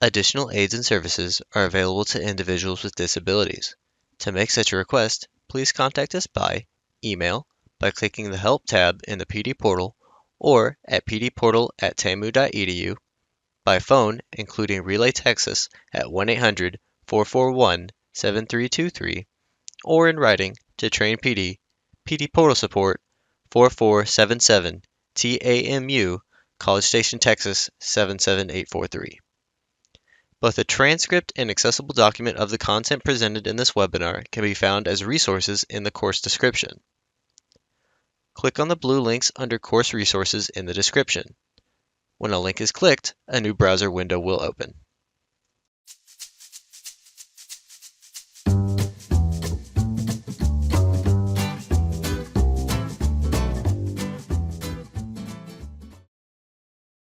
Additional aids and services are available to individuals with disabilities. To make such a request, please contact us by email by clicking the Help tab in the PD portal or at pdportal@tamu.edu, by phone including Relay Texas at 1-800-441-7323, or in writing to Train PD, PD Portal Support, 4477 TAMU, College Station, Texas 77843. Both a transcript and accessible document of the content presented in this webinar can be found as resources in the course description. Click on the blue links under Course Resources in the description. When a link is clicked, a new browser window will open.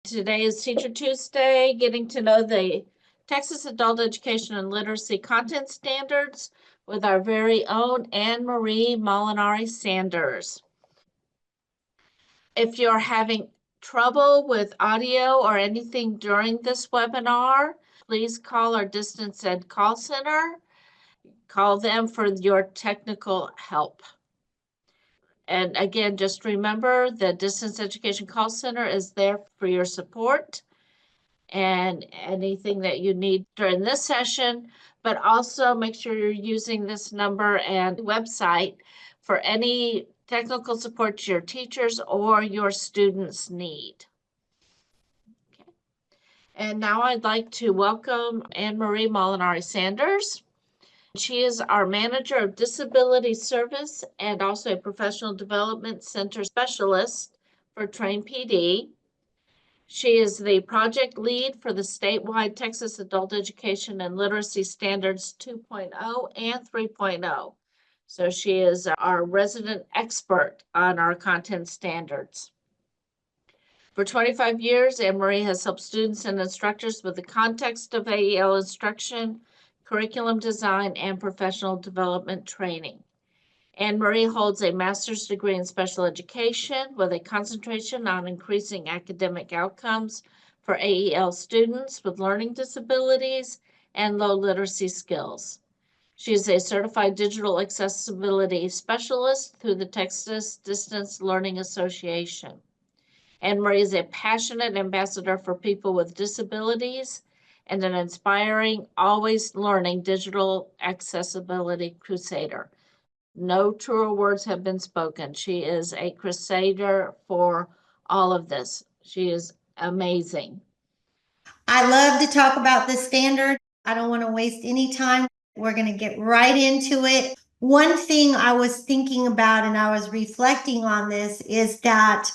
Today is Teacher Tuesday, getting to know the Texas Adult Education and Literacy Content Standards with our very own Anne Marie Molinari Sanders. If you're having trouble with audio or anything during this webinar, please call our Distance Ed call center. Call them for your technical help. And again, just remember the Distance Education Call Center is there for your support and anything that you need during this session, but also make sure you're using this number and website for any technical support your teachers or your students need. Okay. And now I'd like to welcome Anne Marie Molinari Sanders. She is our Manager of Disability Service and also a Professional Development Center Specialist for Train PD. She is the project lead for the statewide Texas Adult Education and Literacy Standards 2.0 and 3.0. So she is our resident expert on our content standards. For 25 years, Anne Marie has helped students and instructors with the context of AEL instruction, curriculum design, and professional development training. Anne Marie holds a master's degree in special education with a concentration on increasing academic outcomes for AEL students with learning disabilities and low literacy skills. She is a certified digital accessibility specialist through the Texas Distance Learning Association. Anne Marie is a passionate ambassador for people with disabilities and an inspiring, always learning digital accessibility crusader. No truer words have been spoken. She is a crusader for all of this. She is amazing. I love to talk about the standard. I don't want to waste any time. We're going to get right into it. One thing I was thinking about and I was reflecting on this is that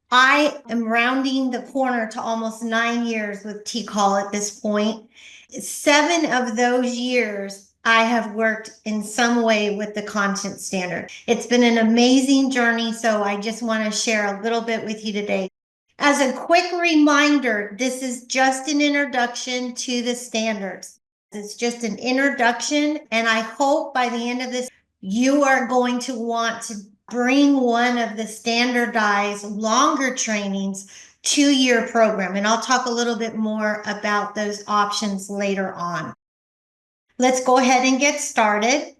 I am rounding the corner to almost 9 years with TCAL at this point. 7 of those years, I have worked in some way with the content standard. It's been an amazing journey, so I just want to share a little bit with you today. As a quick reminder, this is just an introduction to the standards. It's just an introduction, and I hope by the end of this, you are going to want to bring one of the standardized longer trainings to your program. And I'll talk a little bit more about those options later on. Let's go ahead and get started.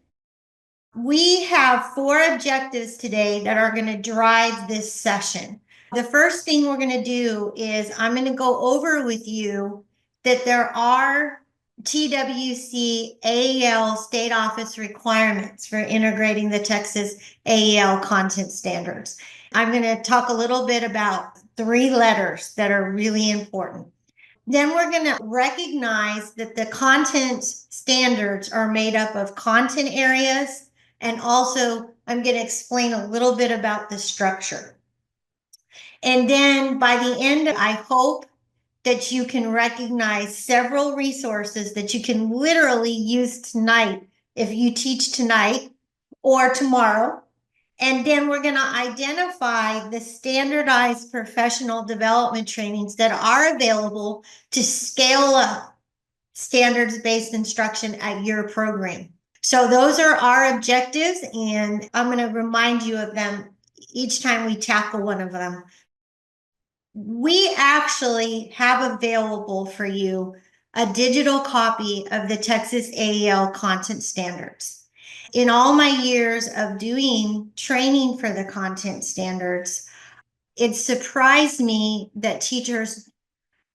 We have 4 objectives today that are going to drive this session. The first thing we're going to do is I'm going to go over with you that there are TWC AEL state office requirements for integrating the Texas AEL content standards. I'm going to talk a little bit about 3 letters that are really important. Then we're going to recognize that the content standards are made up of content areas, and also I'm going to explain a little bit about the structure. And then by the end, I hope that you can recognize several resources that you can literally use tonight if you teach tonight or tomorrow. And then we're going to identify the standardized professional development trainings that are available to scale up standards-based instruction at your program. So those are our objectives, and I'm going to remind you of them each time we tackle one of them. We actually have available for you a digital copy of the Texas AEL content standards. In all my years of doing training for the content standards, it surprised me that teachers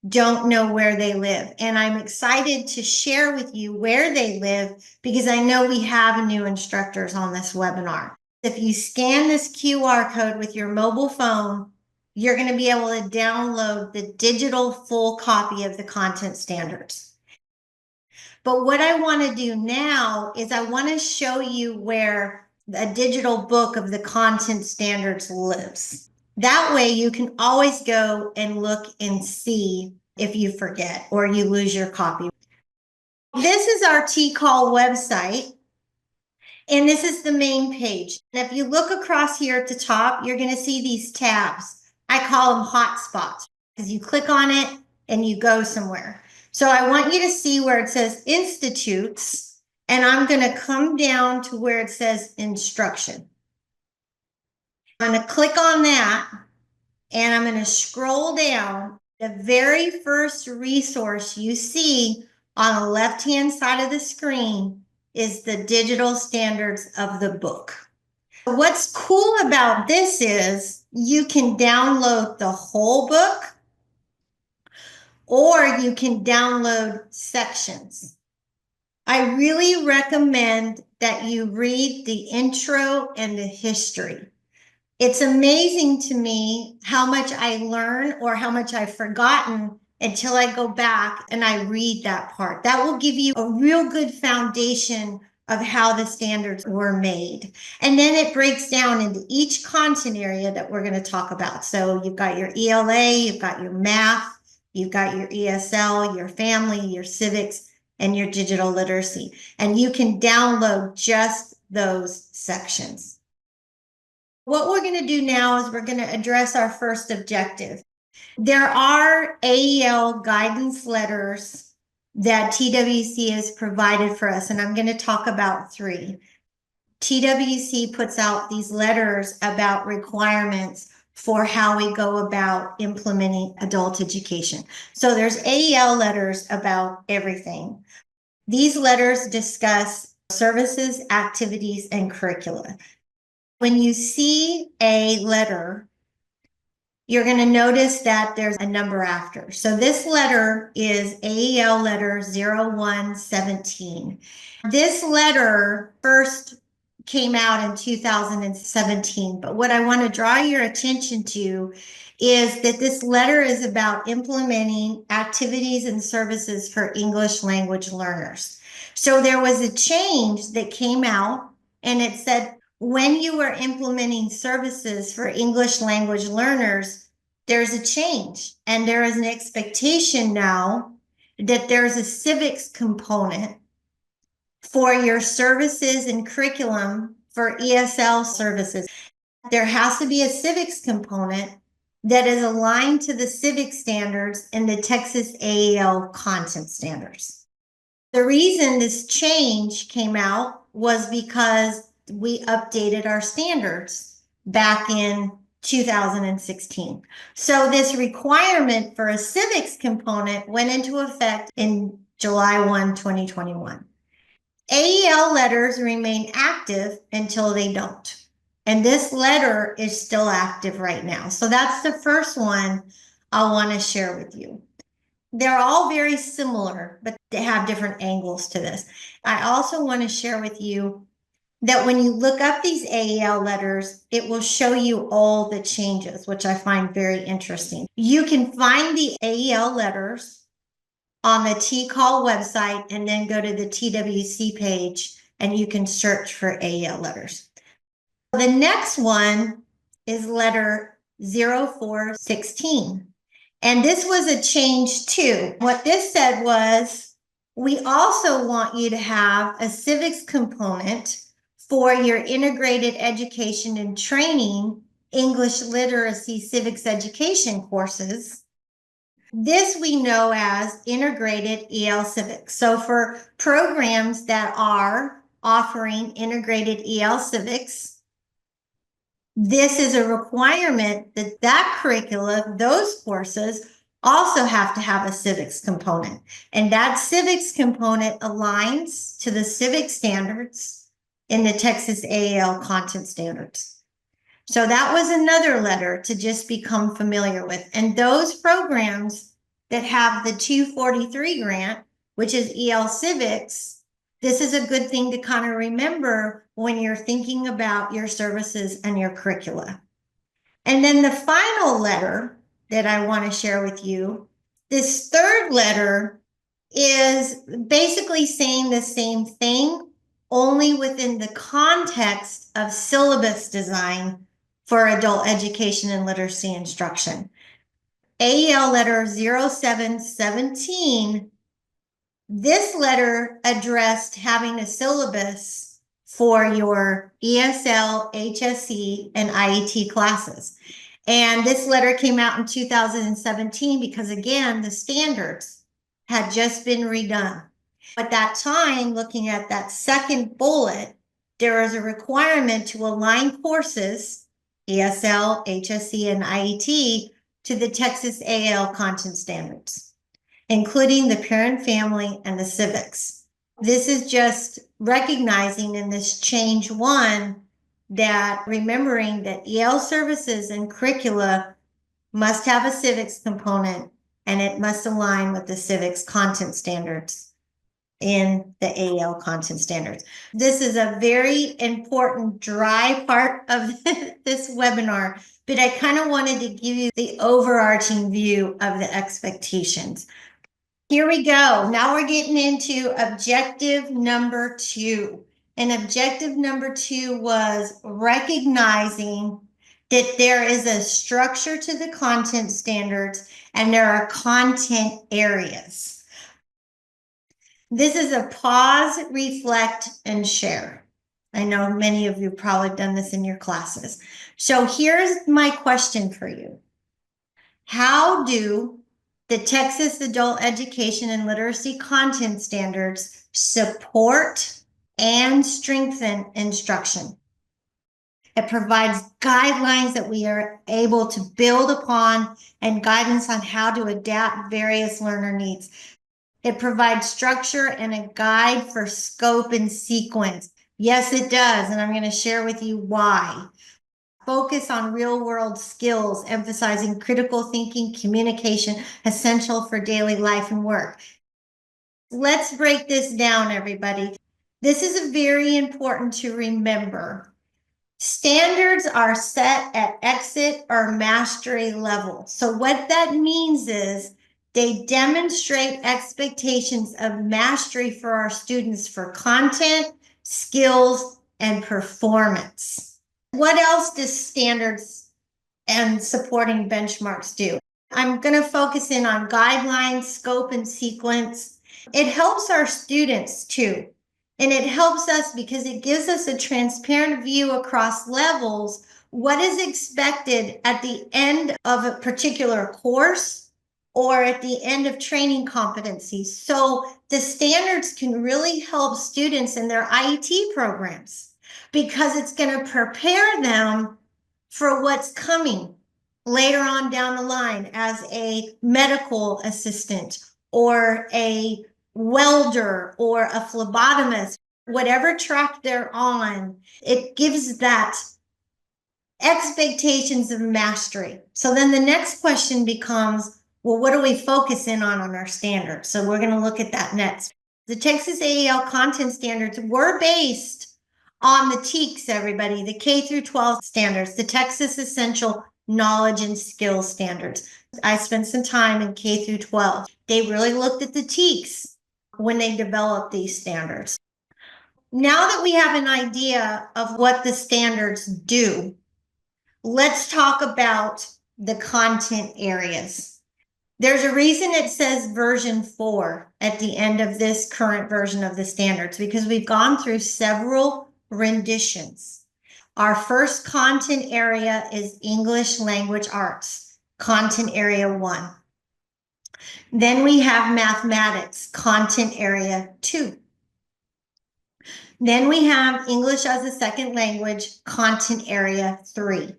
don't know where they live. And I'm excited to share with you where they live because I know we have new instructors on this webinar. If you scan this QR code with your mobile phone, you're going to be able to download the digital full copy of the content standards. But what I want to do now is I want to show you where a digital book of the content standards lives. That way you can always go and look and see if you forget or you lose your copy. This is our TCAL website, and this is the main page. And if you look across here at the top, you're going to see these tabs. I call them hotspots because you click on it and you go somewhere. So I want you to see where it says institutes, and I'm going to come down to where it says instruction. I'm going to click on that, and I'm going to scroll down. The very first resource you see on the left-hand side of the screen is the digital standards of the book. What's cool about this is you can download the whole book, or you can download sections. I really recommend that you read the intro and the history. It's amazing to me how much I learn or how much I've forgotten until I go back and I read that part. That will give you a real good foundation of how the standards were made. And then it breaks down into each content area that we're going to talk about. So you've got your ELA, you've got your math, you've got your ESL, your family, your civics, and your digital literacy. And you can download just those sections. What we're going to do now is we're going to address our first objective. There are AEL guidance letters that TWC has provided for us, and I'm going to talk about 3. TWC puts out these letters about requirements for how we go about implementing adult education. So there's AEL letters about everything. These letters discuss services, activities, and curricula. When you see a letter, you're going to notice that there's a number after. So this letter is AEL letter 0117. This letter first came out in 2017, but what I want to draw your attention to is that this letter is about implementing activities and services for English language learners. So there was a change that came out, and it said, when you are implementing services for English language learners, there's a change, and there is an expectation now that there's a civics component for your services and curriculum for ESL services. There has to be a civics component that is aligned to the civic standards and the Texas AEL content standards. The reason this change came out was because we updated our standards back in 2016. So this requirement for a civics component went into effect in July 1, 2021. AEL letters remain active until they don't. And this letter is still active right now. So that's the first one I want to share with you. They're all very similar, but they have different angles to this. I also want to share with you that when you look up these AEL letters, it will show you all the changes, which I find very interesting. You can find the AEL letters on the TCAL website and then go to the TWC page and you can search for AEL letters. The next one is letter 0416. And this was a change too. What this said was, we also want you to have a civics component for your integrated education and training English literacy civics education courses. This we know as integrated EL civics. So for programs that are offering integrated EL civics, this is a requirement that that curricula, those courses, also have to have a civics component. And that civics component aligns to the civic standards in the Texas AAL content standards. So that was another letter to just become familiar with. And those programs that have the 243 grant, which is EL Civics, this is a good thing to kind of remember when you're thinking about your services and your curricula. And then the final letter that I want to share with you, this third letter is basically saying the same thing, only within the context of syllabus design for adult education and literacy instruction. AEL letter 0717, this letter addressed having a syllabus for your ESL, HSE, and IET classes. And this letter came out in 2017 because, again, the standards had just been redone. At that time, looking at that second bullet, there was a requirement to align courses, ESL, HSE, and IET, to the Texas AAL content standards, including the parent, family, and the civics. This is just recognizing in this change one that remembering that EL services and curricula must have a civics component, and it must align with the civics content standards in the AEL content standards. This is a very important dry part of this webinar, but I kind of wanted to give you the overarching view of the expectations. Here we go. Now we're getting into objective number 2. And objective number 2 was recognizing that there is a structure to the content standards and there are content areas. This is a pause, reflect, and share. I know many of you probably done this in your classes. So here's my question for you. How do the Texas Adult Education and Literacy Content Standards support and strengthen instruction? It provides guidelines that we are able to build upon and guidance on how to adapt various learner needs. It provides structure and a guide for scope and sequence. Yes, it does, and I'm going to share with you why. Focus on real-world skills, emphasizing critical thinking, communication, essential for daily life and work. Let's break this down, everybody. This is very important to remember. Standards are set at exit or mastery level. So what that means is they demonstrate expectations of mastery for our students for content, skills, and performance. What else does standards and supporting benchmarks do? I'm going to focus in on guidelines, scope, and sequence. It helps our students too. And it helps us because it gives us a transparent view across levels, what is expected at the end of a particular course or at the end of training competencies. So the standards can really help students in their IET programs because it's going to prepare them for what's coming later on down the line as a medical assistant or a welder or a phlebotomist, whatever track they're on. It gives that expectations of mastery. So then the next question becomes, well, what do we focus in on our standards? So we're going to look at that next. The Texas AEL content standards were based on the TEKS, everybody, the K through 12 standards, the Texas Essential Knowledge and Skills Standards. I spent some time in K through 12. They really looked at the TEKS when they developed these standards. Now that we have an idea of what the standards do, let's talk about the content areas. There's a reason it says version 4 at the end of this current version of the standards, because we've gone through several renditions. Our first content area is English Language Arts, content area 1. Then we have mathematics, content area 2. Then we have English as a second language, content area 3.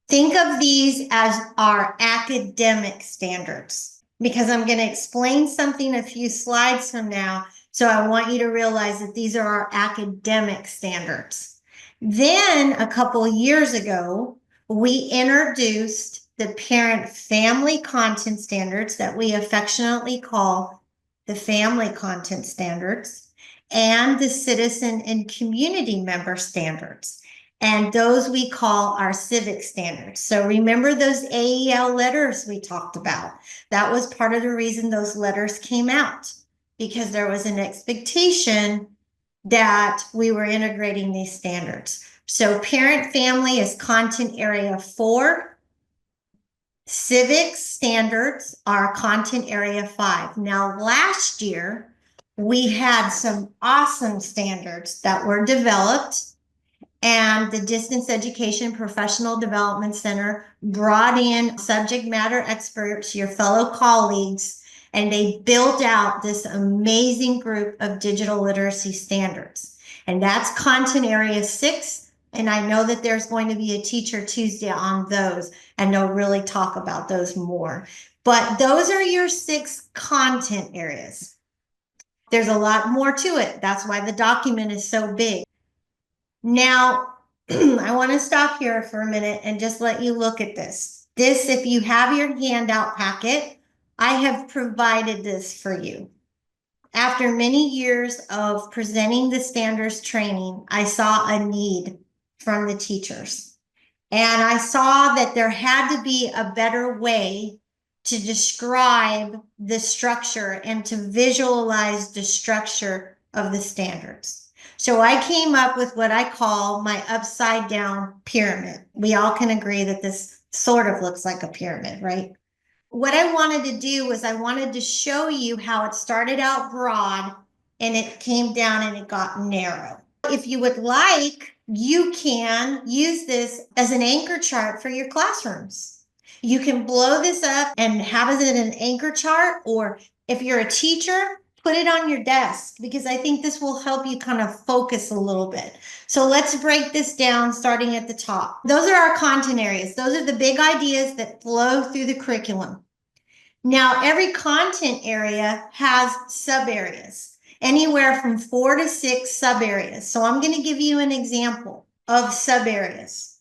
Think of these as our academic standards. because I'm going to explain something a few slides from now. So I want you to realize that these are our academic standards. Then a couple years ago, we introduced the parent family content standards that we affectionately call the family content standards and the citizen and community member standards. And those we call our civic standards. So remember those AEL letters we talked about? That was part of the reason those letters came out, because there was an expectation that we were integrating these standards. So parent family is content area 4. Civic standards are content area 5. Now, last year, we had some awesome standards that were developed, and the Distance Education Professional Development Center brought in subject matter experts, your fellow colleagues, and they built out this amazing group of digital literacy standards. And that's content area 6. And I know that there's going to be a Teacher Tuesday on those, and they'll really talk about those more. But those are your 6 content areas. There's a lot more to it. That's why the document is so big. Now, I want to stop here for a minute and just let you look at this. This, if you have your handout packet, I have provided this for you. After many years of presenting the standards training, I saw a need from the teachers. And I saw that there had to be a better way to describe the structure and to visualize the structure of the standards. So I came up with what I call my upside down pyramid. We all can agree that this sort of looks like a pyramid, right? What I wanted to do was I wanted to show you how it started out broad and it came down and it got narrow. If you would like, you can use this as an anchor chart for your classrooms. You can blow this up and have it in an anchor chart, or if you're a teacher, put it on your desk, because I think this will help you kind of focus a little bit. So let's break this down starting at the top. Those are our content areas. Those are the big ideas that flow through the curriculum. Now, every content area has sub areas, anywhere from 4 to 6 sub areas. So I'm going to give you an example of sub areas.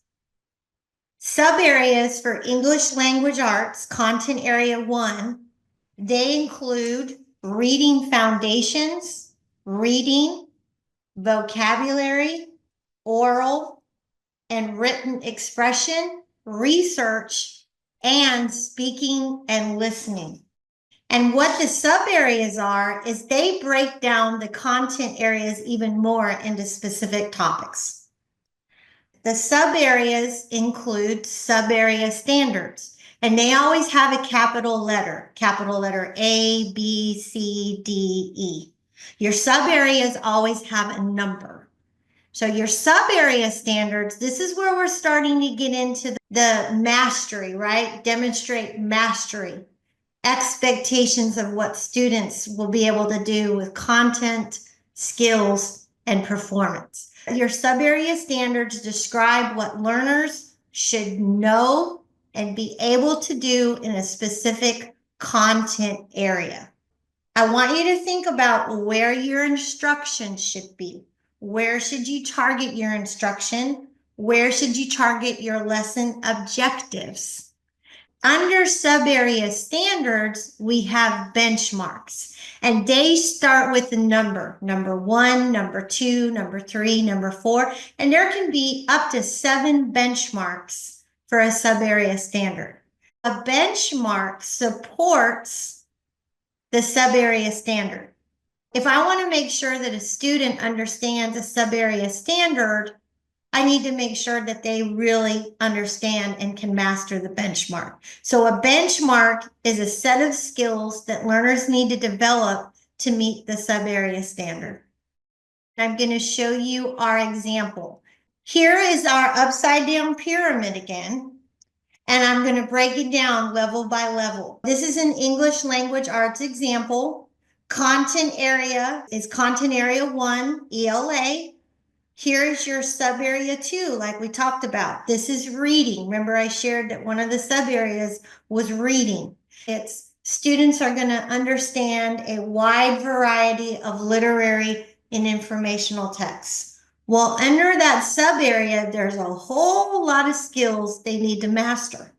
Sub areas for English language arts, content area 1, they include reading foundations, reading, vocabulary, oral and written expression, research, and speaking and listening. And what the sub areas are is they break down the content areas even more into specific topics. The sub areas include sub area standards. And they always have a capital letter A, B, C, D, E. Your sub areas always have a number. So your sub area standards, this is where we're starting to get into the mastery, right? Demonstrate mastery, expectations of what students will be able to do with content, skills, and performance. Your sub area standards describe what learners should know and be able to do in a specific content area. I want you to think about where your instruction should be. Where should you target your instruction? Where should you target your lesson objectives? Under sub-area standards, we have benchmarks, and they start with the number 1, number 2, number 3, number 4, and there can be up to 7 benchmarks for a sub-area standard. A benchmark supports the sub-area standard. If I want to make sure that a student understands a sub-area standard, I need to make sure that they really understand and can master the benchmark. So a benchmark is a set of skills that learners need to develop to meet the sub-area standard. I'm going to show you our example. Here is our upside down pyramid again, and I'm going to break it down level by level. This is an English language arts example. Content area is content area 1, ELA. Here's your sub area 2, like we talked about. This is reading. Remember, I shared that one of the sub areas was reading. It's Students are going to understand a wide variety of literary and informational texts. Well, under that sub area, there's a whole lot of skills they need to master.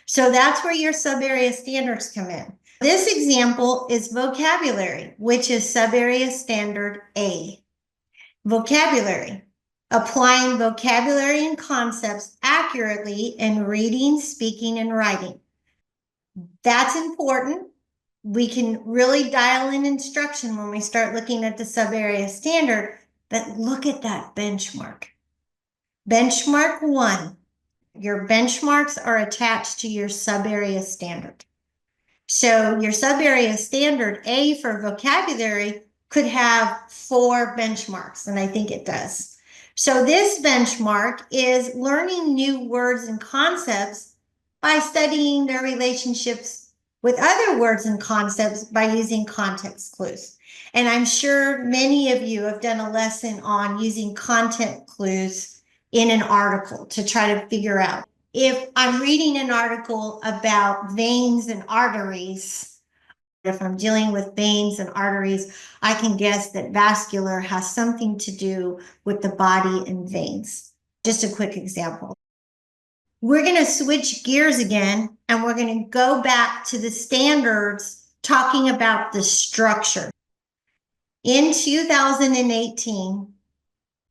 So that's where your sub area standards come in. This example is vocabulary, which is sub area standard A. Vocabulary. Applying vocabulary and concepts accurately in reading, speaking, and writing. That's important. We can really dial in instruction when we start looking at the sub-area standard, but look at that benchmark. Benchmark 1. Your benchmarks are attached to your sub-area standard. So your sub-area standard A for vocabulary could have 4 benchmarks, and I think it does. So this benchmark is learning new words and concepts by studying their relationships with other words and concepts by using context clues. And I'm sure many of you have done a lesson on using content clues in an article to try to figure out. If I'm reading an article about veins and arteries, if I'm dealing with veins and arteries, I can guess that vascular has something to do with the body and veins. Just a quick example. We're going to switch gears again, and we're going to go back to the standards talking about the structure. In 2018,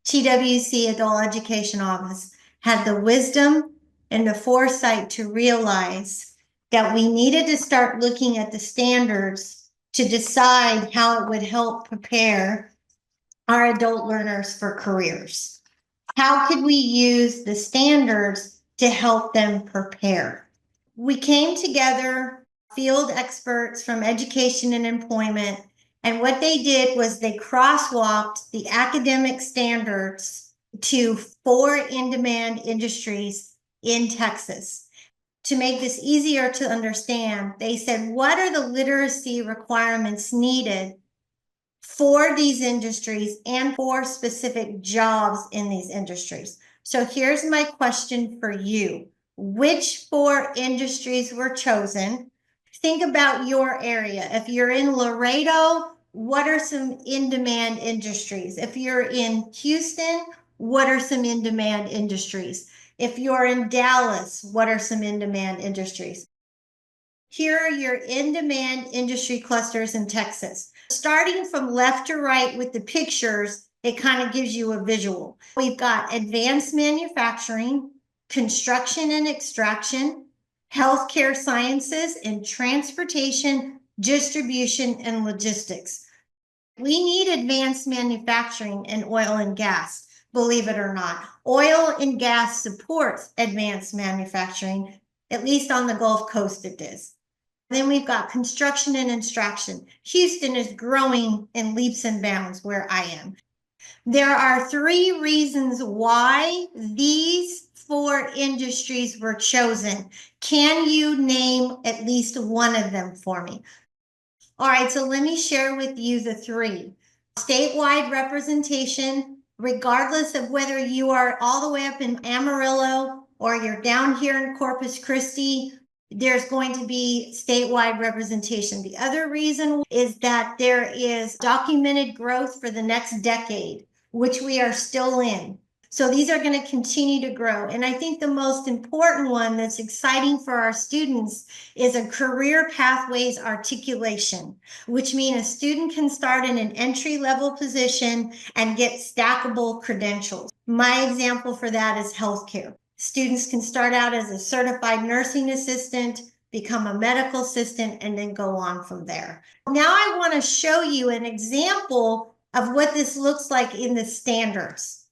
TWC Adult Education Office had the wisdom and the foresight to realize that we needed to start looking at the standards to decide how it would help prepare our adult learners for careers. How could we use the standards to help them prepare? We came together, field experts from education and employment, and what they did was they crosswalked the academic standards to 4 in-demand industries in Texas. To make this easier to understand, they said, what are the literacy requirements needed for these industries and for specific jobs in these industries? So here's my question for you. Which 4 industries were chosen? Think about your area. If you're in Laredo, what are some in-demand industries? If you're in Houston, what are some in-demand industries? If you're in Dallas, what are some in-demand industries? Here are your in-demand industry clusters in Texas. Starting from left to right with the pictures, it kind of gives you a visual. We've got advanced manufacturing, construction and extraction, healthcare sciences, and transportation, distribution, and logistics. We need advanced manufacturing in oil and gas, believe it or not. Oil and gas supports advanced manufacturing, at least on the Gulf Coast it is. Then we've got construction and extraction. Houston is growing in leaps and bounds where I am. There are 3 reasons why these 4 industries were chosen. Can you name at least one of them for me? All right, so let me share with you the 3. Statewide representation, regardless of whether you are all the way up in Amarillo or you're down here in Corpus Christi, there's going to be statewide representation. The other reason is that there is documented growth for the next decade, which we are still in. So these are going to continue to grow. And I think the most important one that's exciting for our students is a career pathways articulation, which means a student can start in an entry-level position and get stackable credentials. My example for that is healthcare. Students can start out as a certified nursing assistant, become a medical assistant, and then go on from there. Now I want to show you an example of what this looks like in the standards.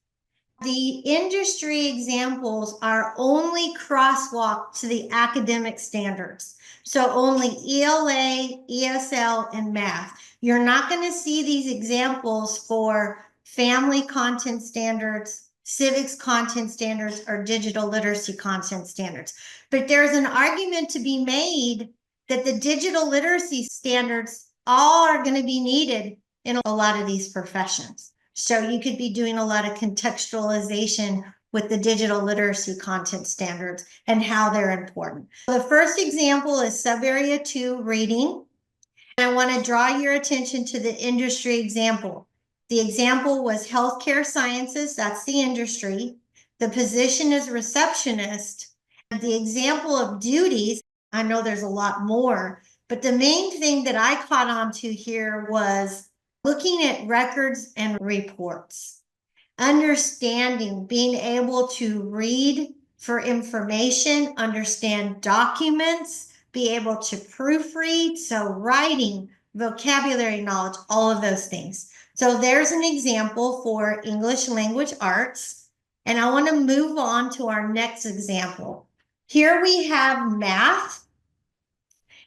The industry examples are only crosswalked to the academic standards. So only ELA, ESL, and math. You're not going to see these examples for family content standards, civics content standards, or digital literacy content standards. But there's an argument to be made that the digital literacy standards all are going to be needed in a lot of these professions. So you could be doing a lot of contextualization with the digital literacy content standards and how they're important. The first example is sub-area 2 reading. I want to draw your attention to the industry example. The example was healthcare sciences, that's the industry. The position is receptionist. The example of duties, I know there's a lot more, but the main thing that I caught on to here was looking at records and reports. Understanding, being able to read for information, understand documents, be able to proofread, so writing, vocabulary knowledge, all of those things. So there's an example for English language arts. And I want to move on to our next example. Here we have math.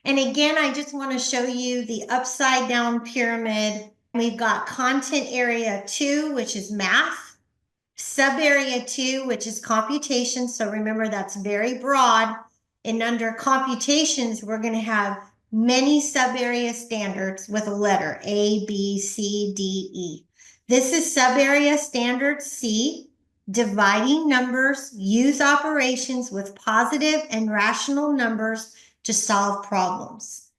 And again, I just want to show you the upside down pyramid. We've got content area 2, which is math, sub area 2, which is computation. So remember, that's very broad. And under computations, we're going to have many sub area standards with a letter A, B, C, D, E. This is sub area standard C, dividing numbers, use operations with positive and rational numbers to solve problems.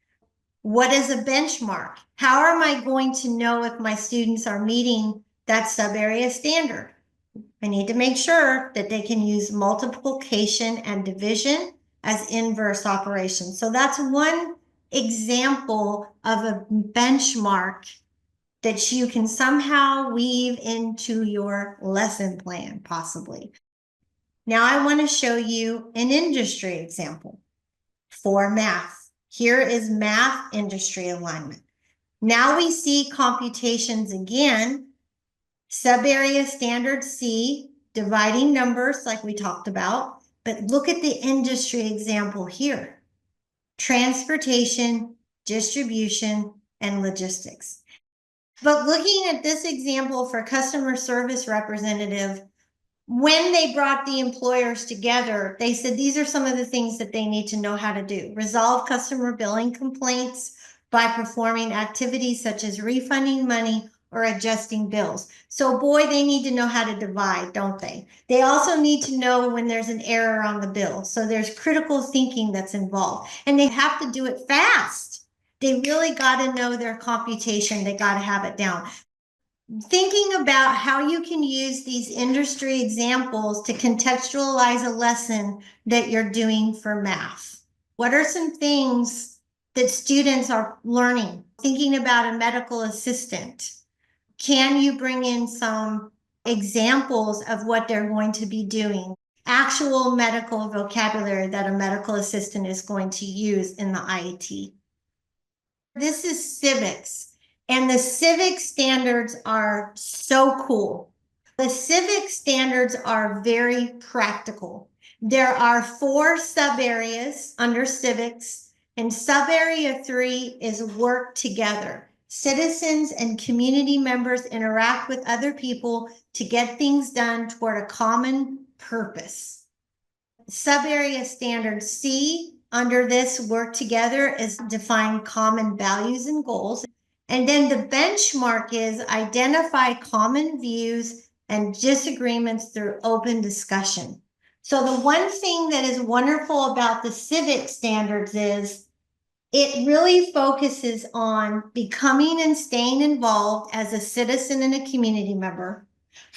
What is a benchmark? How am I going to know if my students are meeting that sub-area standard? I need to make sure that they can use multiplication and division as inverse operations. So that's one example of a benchmark that you can somehow weave into your lesson plan, possibly. Now I want to show you an industry example for math. Here is math industry alignment. Now we see computations again, sub-area standard C, dividing numbers like we talked about, but look at the industry example here. Transportation, distribution, and logistics. But looking at this example for customer service representative, when they brought the employers together, they said these are some of the things that they need to know how to do. Resolve customer billing complaints by performing activities such as refunding money or adjusting bills. So boy, they need to know how to divide, don't they? They also need to know when there's an error on the bill. So there's critical thinking that's involved. And they have to do it fast. They really got to know their computation. They got to have it down. Thinking about how you can use these industry examples to contextualize a lesson that you're doing for math. What are some things that students are learning? Thinking about a medical assistant. Can you bring in some examples of what they're going to be doing? Actual medical vocabulary that a medical assistant is going to use in the IET. This is civics. And the civic standards are so cool. The civic standards are very practical. There are 4 sub-areas under civics, and sub-area 3 is work together. Citizens and community members interact with other people to get things done toward a common purpose. Sub-area standard C under this work together is define common values and goals. And then the benchmark is identify common views and disagreements through open discussion. So the one thing that is wonderful about the civic standards is it really focuses on becoming and staying involved as a citizen and a community member,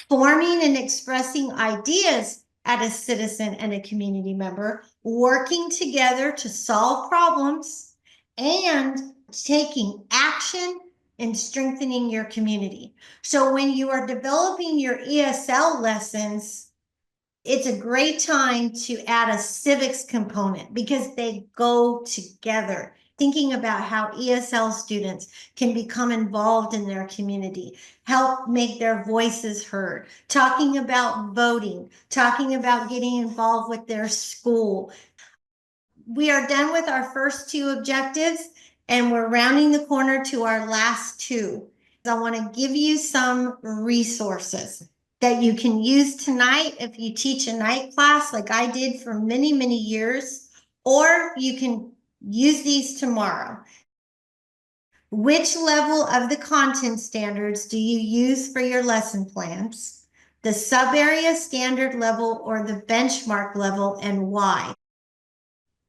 forming and expressing ideas as a citizen and a community member, working together to solve problems, and taking action and strengthening your community. So when you are developing your ESL lessons, it's a great time to add a civics component because they go together. Thinking about how ESL students can become involved in their community, help make their voices heard, talking about voting, talking about getting involved with their school. We are done with our first 2 objectives, and we're rounding the corner to our last 2. I want to give you some resources that you can use tonight if you teach a night class like I did for many, many years, or you can use these tomorrow. Which level of the content standards do you use for your lesson plans? the sub-area standard level or the benchmark level, and why.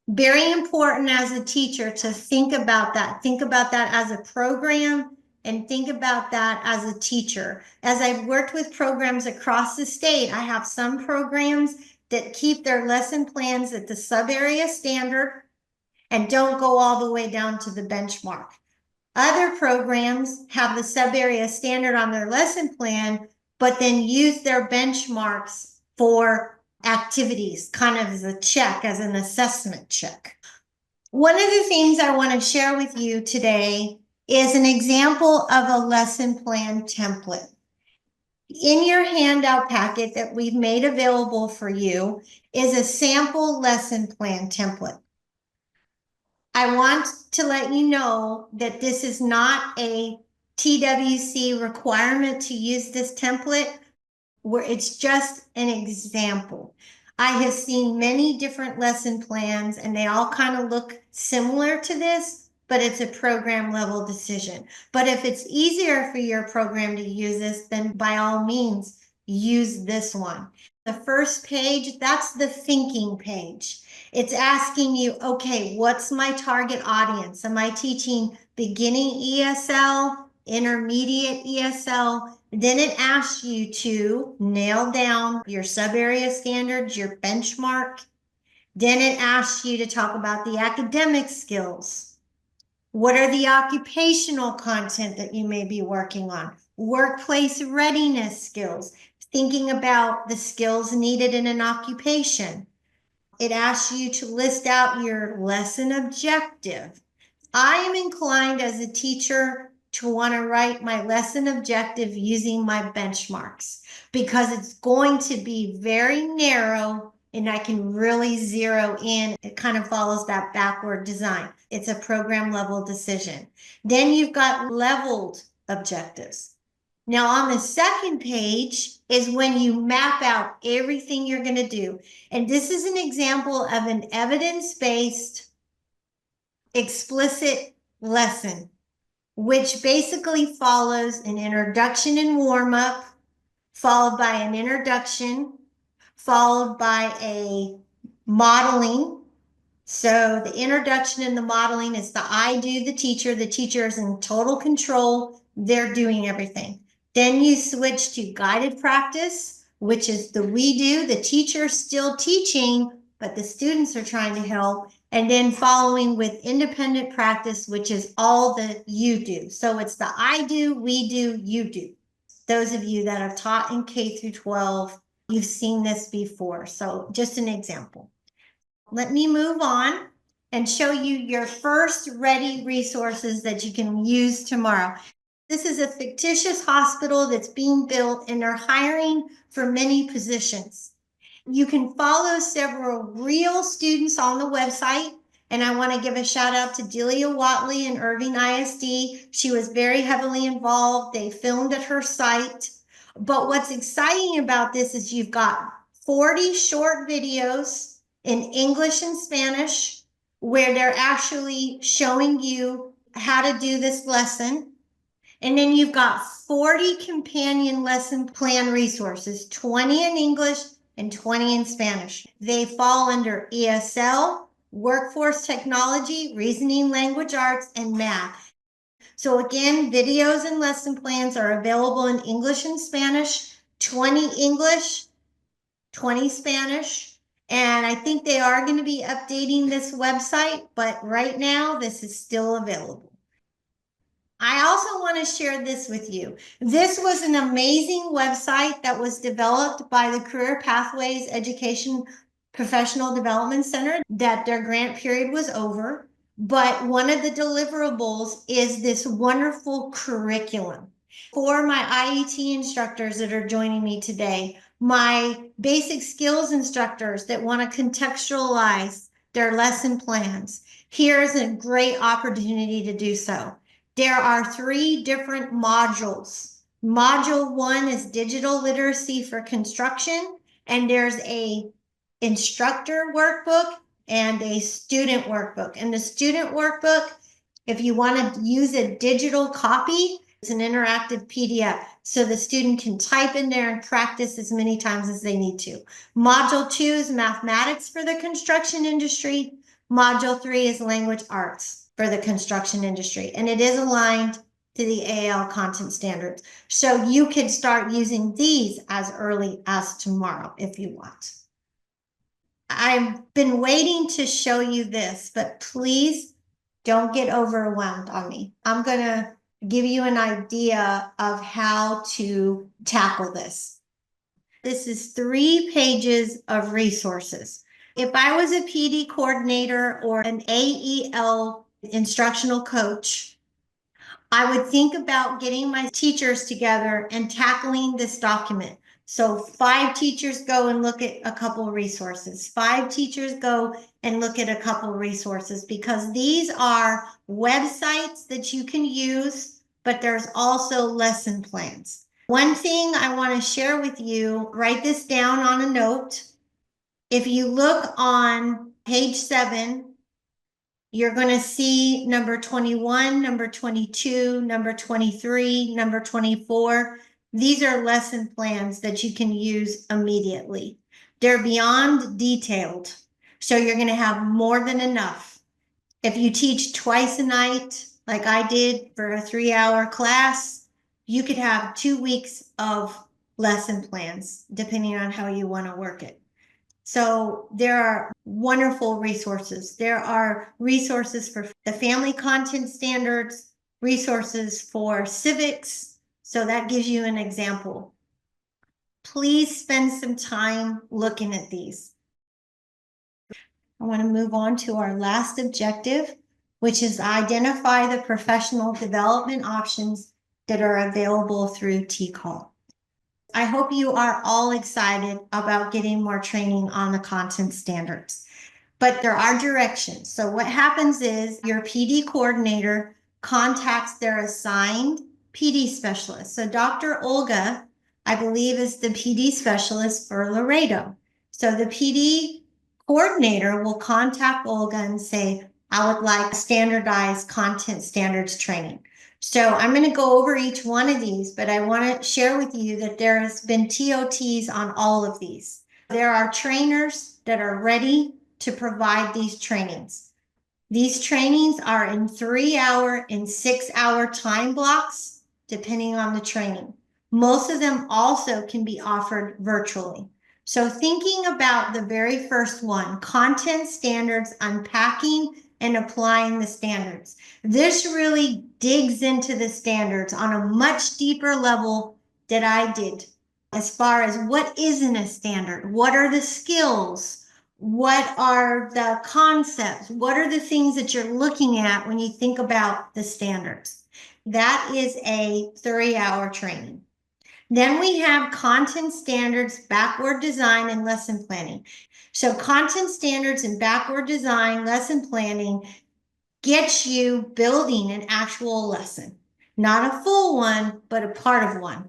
Very important as a teacher to think about that. Think about that as a program and think about that as a teacher. As I've worked with programs across the state, I have some programs that keep their lesson plans at the sub-area standard and don't go all the way down to the benchmark. Other programs have the sub-area standard on their lesson plan, but then use their benchmarks for activities, kind of as a check, as an assessment check. One of the things I want to share with you today is an example of a lesson plan template. In your handout packet that we've made available for you is a sample lesson plan template. I want to let you know that this is not a TWC requirement to use this template, where it's just an example. I have seen many different lesson plans and they all kind of look similar to this, but it's a program level decision. But if it's easier for your program to use this, then by all means, use this one. The first page, that's the thinking page. It's asking you, okay, what's my target audience? Am I teaching beginning ESL, intermediate ESL? Then it asks you to nail down your sub-area standards, your benchmark. Then it asks you to talk about the academic skills. What are the occupational content that you may be working on? Workplace readiness skills, thinking about the skills needed in an occupation. It asks you to list out your lesson objective. I am inclined as a teacher to want to write my lesson objective using my benchmarks because it's going to be very narrow and I can really zero in. It kind of follows that backward design. It's a program level decision. Then you've got leveled objectives. Now on the second page is when you map out everything you're going to do. And this is an example of an evidence-based explicit lesson, which basically follows an introduction and warm-up, followed by an introduction, followed by a modeling. So the introduction and the modeling is the I do, the teacher is in total control. They're doing everything. Then you switch to guided practice, which is the we do. The teacher's still teaching, but the students are trying to help. And then following with independent practice, which is all the you do. So it's the I do, we do, you do. Those of you that have taught in K through 12, you've seen this before. So just an example. Let me move on and show you your first ready resources that you can use tomorrow. This is a fictitious hospital that's being built and they're hiring for many positions. You can follow several real students on the website. And I want to give a shout out to Delia Watley and Irving ISD. She was very heavily involved. They filmed at her site. But what's exciting about this is you've got 40 short videos in English and Spanish where they're actually showing you how to do this lesson. And then you've got 40 companion lesson plan resources, 20 in English and 20 in Spanish. They fall under ESL, workforce technology, reasoning, language arts, and math. So again, videos and lesson plans are available in English and Spanish, 20 English, 20 Spanish. And I think they are going to be updating this website, but right now this is still available. I also want to share this with you. This was an amazing website that was developed by the Career Pathways Education Professional Development Center that their grant period was over. But one of the deliverables is this wonderful curriculum. For my IET instructors that are joining me today, my basic skills instructors that want to contextualize their lesson plans, here's a great opportunity to do so. There are 3 different modules. Module 1 is digital literacy for construction, and there's a instructor workbook and a student workbook. And the student workbook, if you want to use a digital copy, It's an interactive PDF, so the student can type in there and practice as many times as they need to. Module 2 is mathematics for the construction industry. Module 3 is language arts for the construction industry, and it is aligned to the AAL content standards. So you can start using these as early as tomorrow if you want. I've been waiting to show you this, but please don't get overwhelmed on me. I'm going to give you an idea of how to tackle this. This is 3 pages of resources. If I was a PD coordinator or an AEL instructional coach, I would think about getting my teachers together and tackling this document. So 5 teachers go and look at a couple of resources. 5 teachers go and look at a couple of resources, because these are websites that you can use, but there's also lesson plans. One thing I want to share with you, write this down on a note. If you look on page 7, you're going to see number 21, number 22, number 23, number 24. These are lesson plans that you can use immediately. They're beyond detailed, so you're going to have more than enough. If you teach twice a night, like I did for a 3-hour class, you could have 2 weeks of lesson plans, depending on how you want to work it. So there are wonderful resources. There are resources for the family content standards, resources for civics. So that gives you an example. Please spend some time looking at these. I want to move on to our last objective, which is identify the professional development options that are available through TCAL. I hope you are all excited about getting more training on the content standards, but there are directions. So what happens is your PD coordinator contacts their assigned PD specialist. So Dr. Olga, I believe, is the PD specialist for Laredo. So the PD coordinator will contact Olga and say, I would like standardized content standards training. So I'm going to go over each one of these, but I want to share with you that there has been TOTs on all of these. There are trainers that are ready to provide these trainings. These trainings are in 3-hour and 6-hour time blocks, depending on the training. Most of them also can be offered virtually. So thinking about the very first one, content standards, unpacking and applying the standards. This really digs into the standards on a much deeper level that I did, as far as what isn't a standard, what are the skills, what are the concepts, what are the things that you're looking at when you think about the standards. That is a 3-hour training. Then we have content standards, backward design, and lesson planning. So content standards and backward design, lesson planning gets you building an actual lesson. Not a full one, but a part of one.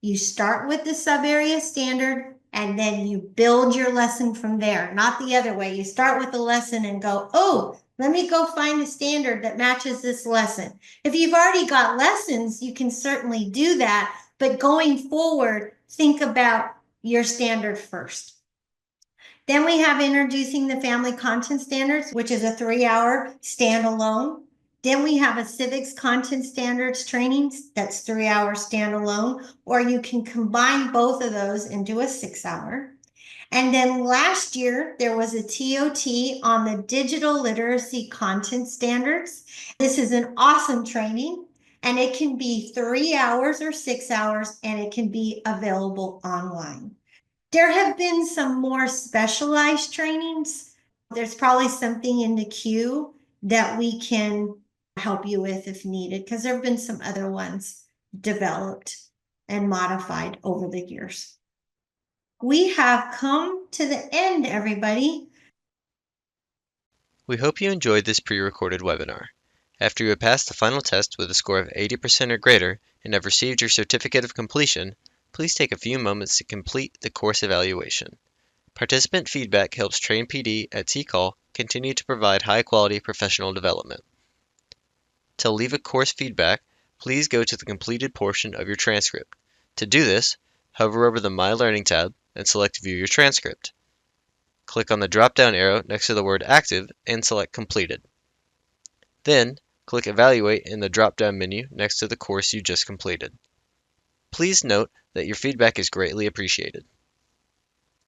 You start with the sub-area standard, and then you build your lesson from there. Not the other way. You start with the lesson and go, oh, let me go find a standard that matches this lesson. If you've already got lessons, you can certainly do that. But going forward, think about your standard first. Then we have introducing the family content standards, which is a 3-hour standalone. Then we have a civics content standards trainings, that's 3 hours standalone, or you can combine both of those into a 6-hour. And then last year, there was a TOT on the digital literacy content standards. This is an awesome training, and it can be 3 hours or 6 hours, and it can be available online. There have been some more specialized trainings. There's probably something in the queue that we can help you with if needed, because there have been some other ones developed and modified over the years. We have come to the end, everybody. We hope you enjoyed this pre-recorded webinar. After you have passed the final test with a score of 80% or greater and have received your certificate of completion, please take a few moments to complete the course evaluation. Participant feedback helps Train PD at TCAL continue to provide high-quality professional development. To leave a course feedback, please go to the completed portion of your transcript. To do this, hover over the My Learning tab and select View Your Transcript. Click on the drop-down arrow next to the word Active and select Completed. Then, click Evaluate in the drop-down menu next to the course you just completed. Please note that your feedback is greatly appreciated.